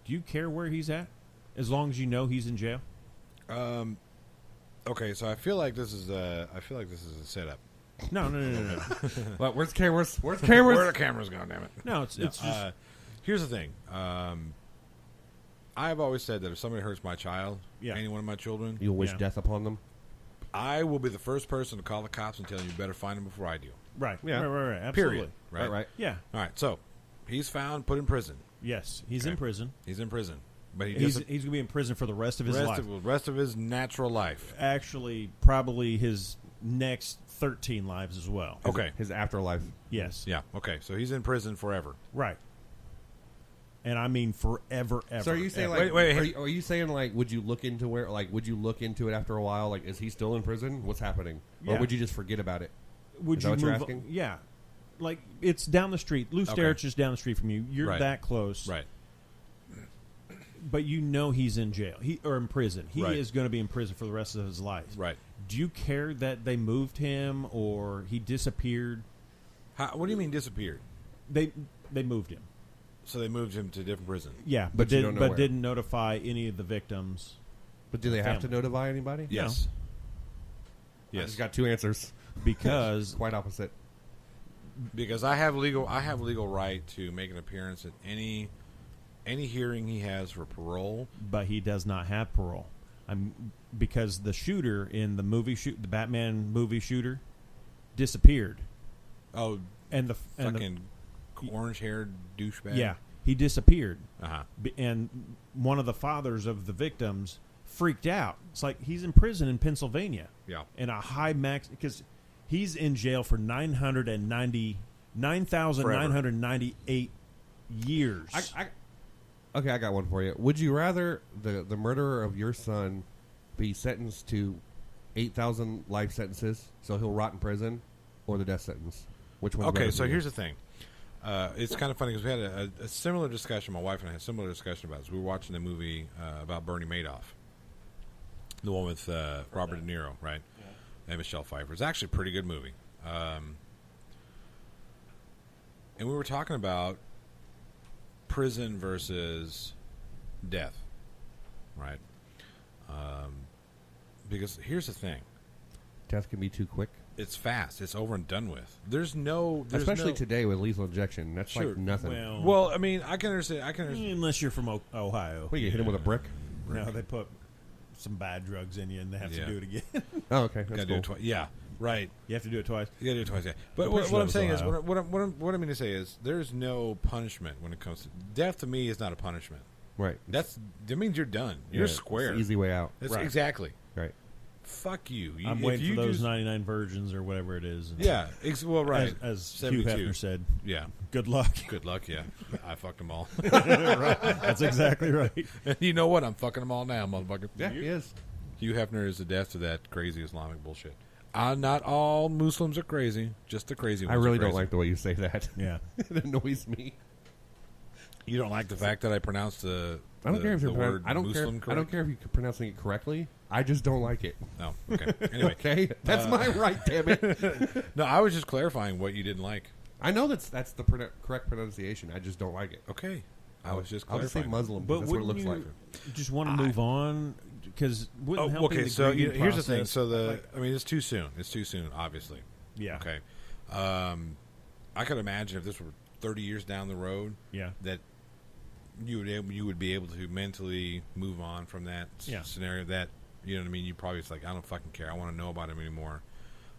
Do you care where he's at, as long as you know he's in jail? Okay, so I feel like this is a setup. No. Well, where's cameras? Where's Where cameras? are the cameras going? Damn it! No, it's just here's the thing. I've always said that if somebody hurts my child, any one of my children, You'll wish death upon them. I will be the first person to call the cops and tell them you better find them before I do. right. Yeah. Right. Absolutely. Period. Right. Yeah. All right. So he's found, put in prison. Yes, he's in prison. He's in prison, but He's going to be in prison for the rest of his life. Rest of his natural life. Actually, probably his next 13 lives as well. Okay. His afterlife. Yes. Yeah. Okay. So he's in prison forever. Right. And I mean forever, ever. So are you saying ever. like? Are you saying like? Would you look into where? Like, would you look into it after a while? Like, is he still in prison? What's happening? Yeah. Or would you just forget about it? Would Is you that what you're move asking? Yeah. Like, it's down the street. Lou Sterrich is down the street from you. You're that close. Right. But you know he's in jail. Or in prison. He Right. is going to be in prison for the rest of his life. Right. Do you care that they moved him or he disappeared? What do you mean disappeared? They moved him. So they moved him to a different prison. Yeah, But you don't know where. didn't notify any of the victims. But do they have to notify anybody? Yes. I just got two answers. Because Quite opposite. Because I have legal right to make an appearance at any hearing he has for parole. but he does not have parole. Because the shooter in the the Batman movie shooter, disappeared. Oh, And the fucking orange-haired douchebag. yeah, he disappeared. Uh-huh. And one of the fathers of the victims freaked out. It's like he's in prison in Pennsylvania. Yeah. And a high max because he's in jail for 9,998 years. Okay, I got one for you. Would you rather the murderer of your son be sentenced to 8,000 life sentences, so he'll rot in prison, or the death sentence? Which one? Okay, so here's the thing. It's kind of funny because we had a similar discussion. My wife and I had a similar discussion about this. We were watching the movie about Bernie Madoff, the one with Robert De Niro, right? Yeah. And Michelle Pfeiffer. It's actually a pretty good movie. And we were talking about prison versus death, right? Because here's the thing. Death can be too quick. It's fast. It's over and done with. Especially today with lethal injection. That's Sure. like nothing. Well, I mean, I can understand. Unless you're from Ohio. What, you hit him with a brick? No, they put some bad drugs in you and they have to do it again. Oh, okay. That's Gotta do it twice. Yeah, right. You have to do it twice. You gotta do it twice. Yeah. But what I'm saying is, what I mean to say is, there's no punishment when it comes to death. To me, is not a punishment. Right. That means you're done. You're square. It's the easy way out. That's Right. Exactly. Right. Fuck you. I'm waiting for those 99 virgins or whatever it is. Yeah. Well, right. As Hugh Hefner said. Yeah. Good luck. Good luck. Yeah. I fucked them all. Right. That's exactly right. And you know what? I'm fucking them all now, motherfucker. Yeah, he is. Hugh Hefner is the death to that crazy Islamic bullshit. Not all Muslims are crazy. Just the crazy ones. I really are crazy. don't like the way you say that. Yeah. It annoys me. You don't like the fact that I pronounced the I don't care if you're word I don't Muslim care. I don't care if you're pronouncing it correctly. I just don't like it. No. Okay. Anyway. Okay, that's my right. Damn it. No, I was just clarifying what you didn't like. I know that's the correct pronunciation. I just don't like it. Okay. I was just I'll just clarifying. say Muslim. But That's what it looks you like. just want to move on? Because okay. So here's the thing. So it's too soon. It's too soon, obviously. Yeah. Okay. I could imagine if this were 30 years down the road. Yeah. That you would be able to mentally move on from that scenario. That you know what I mean. You probably it's like I don't fucking care. I want to know about him anymore.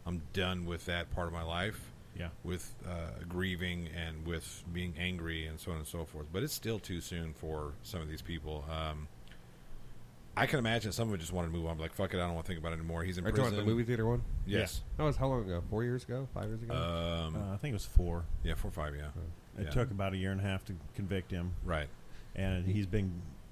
I'm done with that part of my life. Yeah. With grieving and with being angry and so on and so forth. But it's still too soon for some of these people. I can imagine some would just want to move on. Like, fuck it, I don't want to think about it anymore. He's in prison. The movie theater one? Yes. That was how long ago? 4 years ago? 5 years ago? I think it was 4. Yeah, 4 or 5, yeah. It took about a year and a half to convict him. Right. And he's been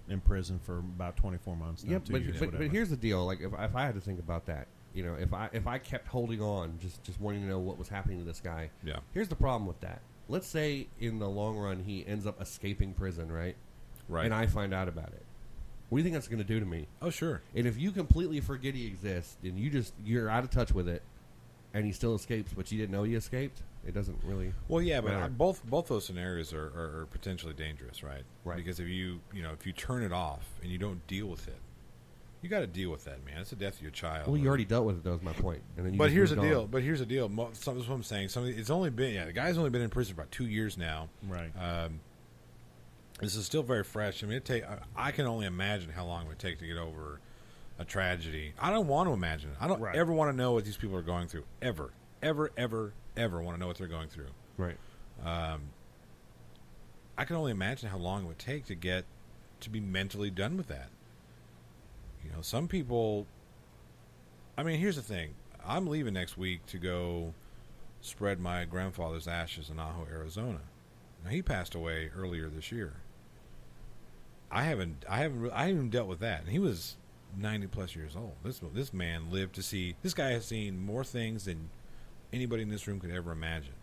in prison for about 24 months now. Yeah, but here's the deal. Like, if I had to think about that, you know, if I kept holding on, just wanting to know what was happening to this guy. Yeah. Here's the problem with that. Let's say in the long run he ends up escaping prison, right? Right. And I find out about it. What do you think that's going to do to me? Oh, sure. And if you completely forget he exists and you're out of touch with it, and he still escapes, but you didn't know he escaped, it doesn't really. Well, yeah, but matter. both those scenarios are potentially dangerous, right? Right. Because if you turn it off and you don't deal with it, you got to deal with that, man. It's the death of your child. Well, you already dealt with it. That was my point. And then you But just here's the moved deal. on. But here's the deal. That's what I'm saying. It's only been the guy's only been in prison for about 2 years now. Right. This is still very fresh. I mean, I can only imagine how long it would take to get over a tragedy. I don't want to imagine it. I don't ever want to know what these people are going through. Ever want to know what they're going through. Right. I can only imagine how long it would take to be mentally done with that. You know, some people. I mean, here's the thing. I'm leaving next week to go spread my grandfather's ashes in Ajo, Arizona. Now, he passed away earlier this year. I haven't even dealt with that, and he was 90 plus years old. This man lived to see. This guy has seen more things than anybody in this room could ever imagine.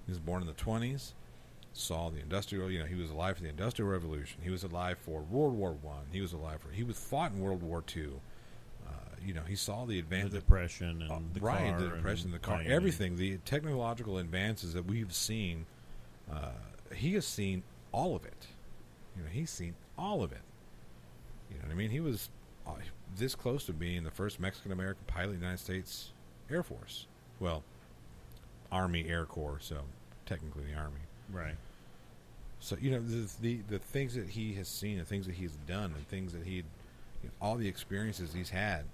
He was born in the 20s. Saw the industrial. You know, he was alive for the Industrial Revolution. He was alive for World War I. He was fought in World War II. You know, he saw the advance, the Depression, and the car, the Depression, the car, everything, the technological advances that we've seen. He has seen all of it. You know, he's seen all of it. You know what I mean? He was this close to being the first Mexican American pilot in the United States Air Force. Well, Army Air Corps, so technically the Army. Right. So, you know, the things that he has seen, the things that he's done, and things that all the experiences he's had,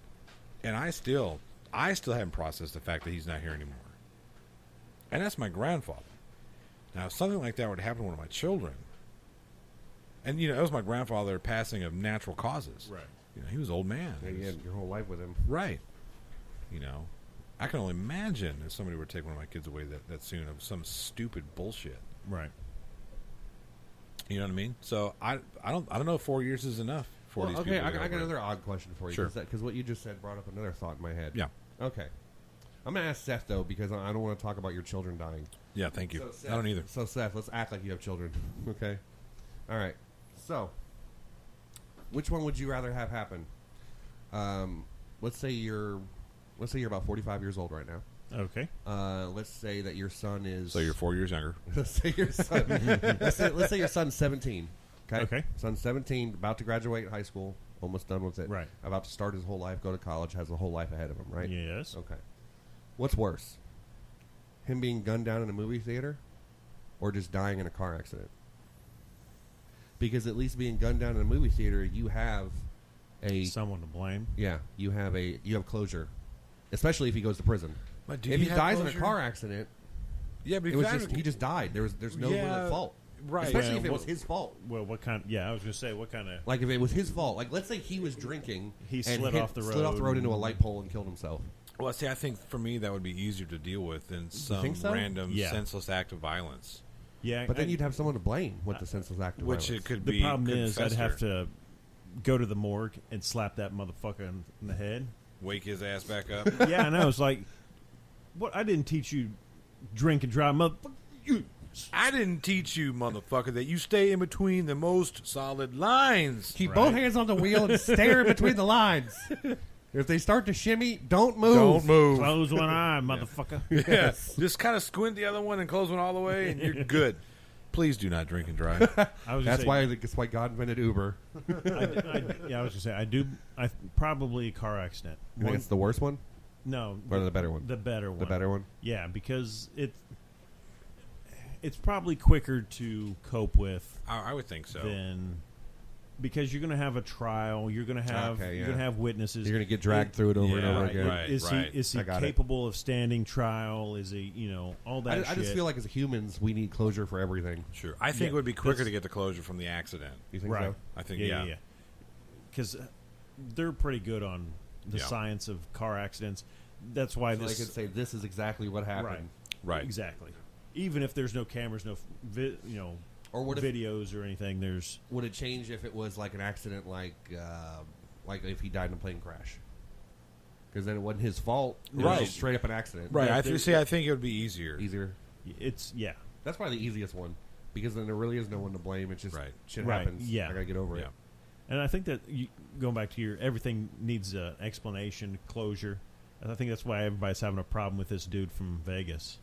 and I still haven't processed the fact that he's not here anymore. And that's my grandfather. Now, if something like that would happen to one of my children, and, you know, it was my grandfather passing of natural causes. Right. You know, he was an old man. Yeah, you had your whole life with him. Right. You know, I can only imagine if somebody were to take one of my kids away that soon of some stupid bullshit. Right. You know what I mean? So I don't know if 4 years is enough for these people. Okay, I got another odd question for you. Sure. Because what you just said brought up another thought in my head. Yeah. Okay. I'm going to ask Seth, though, because I don't want to talk about your children dying. Yeah, thank you. So, Seth, I don't either. So, Seth, let's act like you have children. Okay? All right. So, which one would you rather have happen? Let's say you're about 45 years old right now. Okay. Let's say that your son is... So you're 4 years younger. let's say your son... let's say your son's 17. Okay. Son's 17, about to graduate high school, almost done with it. Right. About to start his whole life, go to college, has a whole life ahead of him, right? Yes. Okay. What's worse? Him being gunned down in a movie theater or just dying in a car accident? Because at least being gunned down in a movie theater, you have someone to blame. Yeah, you have closure. Especially if he goes to prison. But if he dies in a car accident, yeah, but he just died. There's no real fault. Right. Especially if it was his fault. Well, what kind? Yeah, I was going to say what kind of. Like if it was his fault. Like let's say he was drinking. He slid off the road into a light pole and killed himself. Well, see, I think for me that would be easier to deal with than some random senseless act of violence. Yeah, but then you'd have someone to blame with the senseless act of violence. Which it could be. The problem is fester. I'd have to go to the morgue and slap that motherfucker in the head. Wake his ass back up. Yeah, I know. It's like, what? I didn't teach you drink and drive, motherfucker. I didn't teach you, motherfucker, that you stay in between the most solid lines. Keep both hands on the wheel and stare in between the lines. If they start to shimmy, don't move. Don't move. Close one eye, motherfucker. Yes. Just kind of squint the other one and close one all the way, and you're good. Please do not drink and drive. That's why God invented Uber. I was just saying, I probably a car accident. You think it's the worst one? No. Or the better one? The better one. The better one? Yeah, because it's probably quicker to cope with. I would think so. Because you're going to have a trial, you're going to have you're going to have witnesses. You're going to get dragged through it over and over again. Right, is he capable of standing trial? Is he, all that shit? I just feel like as humans, we need closure for everything. Sure. I think it would be quicker to get the closure from the accident. You think so? I think, yeah. Because they're pretty good on the science of car accidents. That's why they could say this is exactly what happened. Right. Exactly. Even if there's no cameras, no or videos or anything, would it change if it was like an accident, like if he died in a plane crash? Because then it wasn't his fault. It was just straight up an accident. Right. I think it would be easier. That's probably the easiest one because then there really is no one to blame. It's just shit happens. Yeah. I gotta get over it. And I think that going back to everything needs an explanation, closure. I think that's why everybody's having a problem with this dude from Vegas.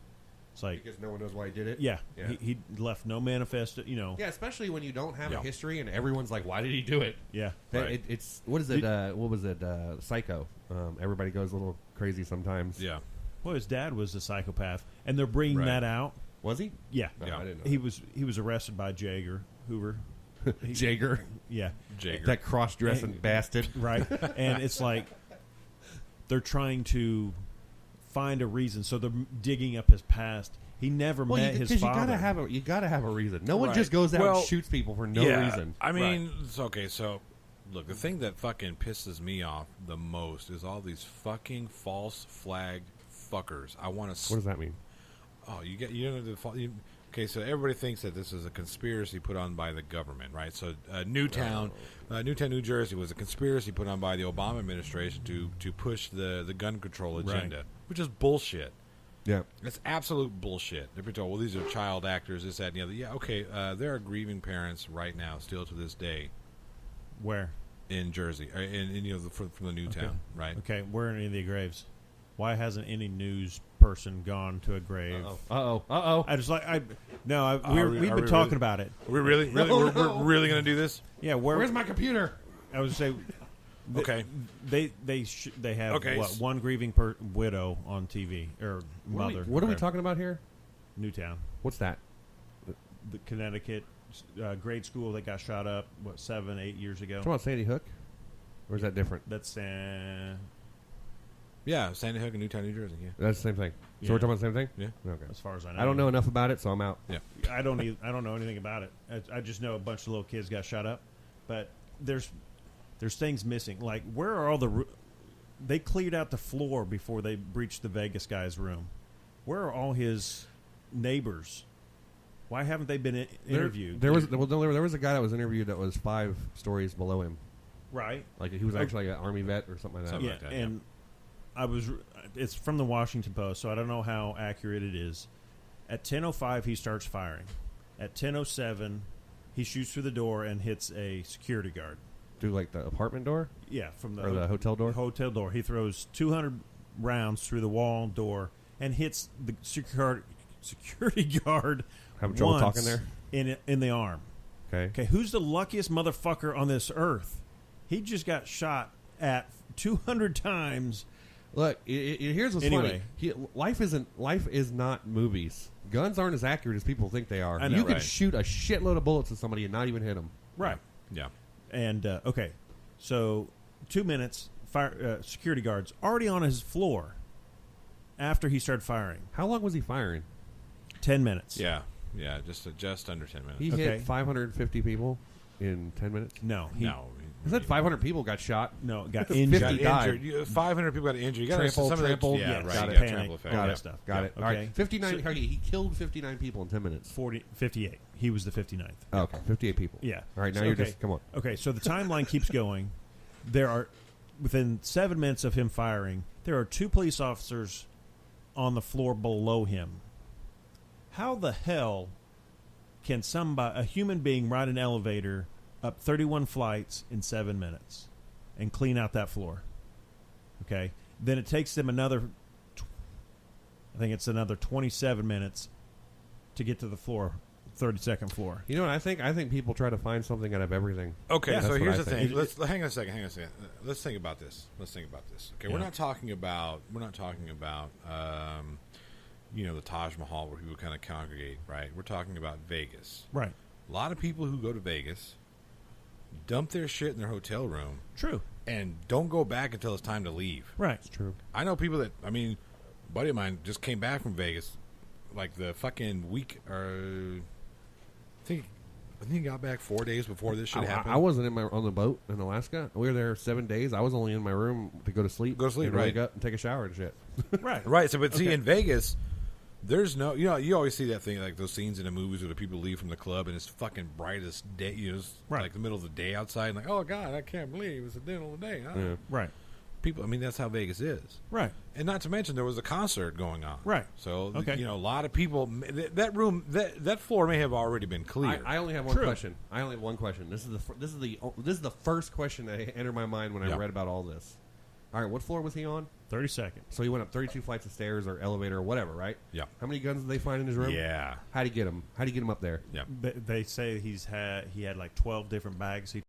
It's like Because no one knows why he did it? yeah. Yeah. He left no manifesto. You know. Yeah, especially when you don't have Yeah. a history and everyone's like, why did he do it? Yeah. Right. It's what is it? What was it? Psycho. Everybody goes a little crazy sometimes. Yeah. Well, his dad was a psychopath, and they're bringing Right. that out. Was he? Yeah. No, Yeah. I didn't know. He was arrested by Hoover. Jager, Yeah. Jager. that cross-dressing bastard. Right. And it's like they're trying to find a reason, so they're digging up his past. He never met his father. You gotta have a reason. No one Right. just goes out Well, and shoots people for no yeah, reason. I mean, it's okay. So, look, the thing that fucking pisses me off the most is all these fucking false flag fuckers. I want to. What does that mean? Oh, you know the. Okay, so everybody thinks that this is a conspiracy put on by the government, right? So Newtown, New Jersey, was a conspiracy put on by the Obama administration to push the gun control agenda, which is bullshit. Yeah. It's absolute bullshit. They're told, well, these are child actors, this, that, and the other. Yeah, okay, there are grieving parents right now, still to this day, Where? in Jersey, from the Newtown, right? Okay, where are any of the graves? Why hasn't any news person gone to a grave? Uh-oh. I just like we've are we been talking about it. Are we really, No. we're really going to do this? Yeah, Where's my computer? I would say Okay. they have Okay. one grieving widow on TV or mother. What are we talking about here? Newtown, What's that? the Connecticut grade school that got shot up 7-8 years ago. Talking about Sandy Hook? Or is that different? That's Yeah, Sandy Hook in Newtown, New Jersey. Yeah. That's the same thing. So Yeah. we're talking about the same thing? Yeah. Okay. as far as I know. I don't know enough about it, so I'm out. Yeah. I don't know anything about it. I just know a bunch of little kids got shot up, but there's things missing. Like, where are all the? They cleared out the floor before they breached the Vegas guy's room. Where are all his neighbors? Why haven't they been interviewed? There was a guy that was interviewed that was 5 stories below him. Right. Like he was actually like an army vet or something like that. Something Yeah, like that, and it's from the Washington Post, so I don't know how accurate it is. At 10:05, he starts firing. At 10:07, he shoots through the door and hits a security guard. Through like the apartment door Yeah, from the or the hotel door. hotel door. He throws 200 rounds through the wall door and hits the security guard. Having trouble once talking there? in the arm. Okay. Okay, who's the luckiest motherfucker on this earth? He just got shot at 200 times. Look, here's what's Anyway. funny. Life is not movies. Guns aren't as accurate as people think they are. I know, you can right. shoot a shitload of bullets at somebody and not even hit them. Right. Yeah. And okay, so 2 minutes. Security guards already on his floor after he started firing. How long was he firing? 10 minutes. Yeah. Yeah. Just under 10 minutes. He Okay. hit 550 people in 10 minutes. No, No. I said 500 people got shot. No, got 50 injured. Got died. injured. 500 people got injured. You got Trampled. Yeah, Yes. right. Got You it. got Panic. trample effect. All Got that it. stuff. Got it. Okay. All right. 59. So- He killed 59 people in 10 minutes. 58. He was the 59th. Oh, okay. 58 people. Yeah. All right. Now So, you're okay. just come on. Okay, so the timeline keeps going. There are, within 7 minutes of him firing, there are 2 police officers on the floor below him. How the hell can a human being, ride an elevator up 31 flights in 7 minutes and clean out that floor? Okay, then it takes them another 27 minutes to get to the floor, 32nd floor. You know what I think? I think people try to find something out of everything. Okay, Yeah. so That's here's what the I thing. think. Hang on a second. Let's think about this. Okay, we're Yeah. not talking about the Taj Mahal where people kind of congregate, right? We're talking about Vegas. Right. A lot of people who go to Vegas dump their shit in their hotel room True. and don't go back until it's time to leave. Right. It's true. I know people that, a buddy of mine just came back from Vegas like the fucking week, or I think he got back 4 days before this shit happened. I wasn't on the boat in Alaska. We were there 7 days. I was only in my room to go to sleep. And right. wake up and take a shower and shit. Right. Right. So, but see, Okay. in Vegas, there's no, you always see that thing, like those scenes in the movies where the people leave from the club and it's fucking bright as day, it's Right. like the middle of the day outside, and like, oh God, I can't believe it's the middle of the day. Huh? Yeah. Right. People, that's how Vegas is. Right. And not to mention, there was a concert going on. Right. So, Okay. a lot of people, that room, that floor may have already been cleared. I only have one True. question. This is the first question that entered my mind when I Yeah. read about all this. All right, what floor was he on? 32nd. So he went up 32 flights of stairs or elevator or whatever, right? Yeah. How many guns did they find in his room? Yeah. How'd he get them? How'd he get them up there? Yeah. They say he had like 12 different bags he